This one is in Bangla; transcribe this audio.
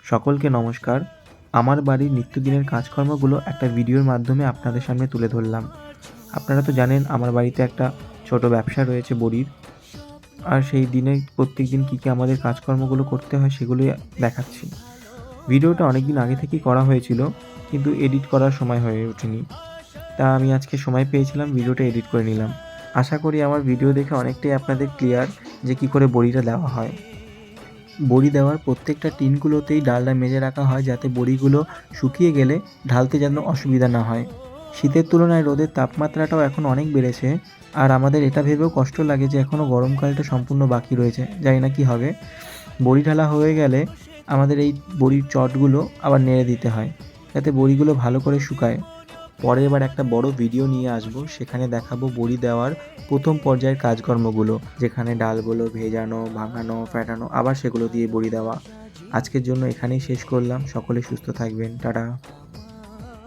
সকলকে নমস্কার। আমার বাড়ির নিত্যদিনের কাজকর্মগুলো একটা ভিডিওর মাধ্যমে আপনাদের সামনে তুলে ধরলাম। আপনারা তো জানেন আমার বাড়িতে একটা ছোট ব্যবসা রয়েছে বড়ির। আর সেই দিনে প্রত্যেকদিন কী আমাদের কাজকর্মগুলো করতে হয় সেগুলোই দেখাচ্ছি। ভিডিওটা অনেকদিন আগে থেকেই করা হয়েছিল, কিন্তু এডিট করার সময় হয়ে ওঠেনি। তা আমি আজকে সময় পেয়েছিলাম, ভিডিওটা এডিট করে নিলাম। আশা করি আমার ভিডিও দেখে অনেকটাই আপনাদের ক্লিয়ার যে কী করে বড়িটা দেওয়া হয়। বড়ি দেওয়ার প্রত্যেকটা টিনগুলোতেই ডালডা মেজে রাখা হয়, যাতে বড়িগুলো শুকিয়ে গেলে ঢালতে যেন অসুবিধা না হয়। শীতের তুলনায় রোদের তাপমাত্রাটাও এখন অনেক বেড়েছে, আর আমাদের এটা ভেবেও কষ্ট লাগে যে এখনও গরমকালটা সম্পূর্ণ বাকি রয়েছে। জানি না কী হবে। বড়ি ঢালা হয়ে গেলে আমাদের এই বড়ির চটগুলো আবার নেড়ে দিতে হয়, যাতে বড়িগুলো ভালো করে শুকায়। পরে এবার একটা বড় ভিডিও নিয়ে আসবো, সেখানে দেখাবো বড়ি দেওয়ার প্রথম পর্যায়ের কাজকর্মগুলো, যেখানে ডালগুলো ভেজানো, ভাঙানো, ফেটানো, আবার সেগুলো দিয়ে বড়ি দেওয়া। আজকের জন্য এখানেই শেষ করলাম। সকলে সুস্থ থাকবেন। টাটা।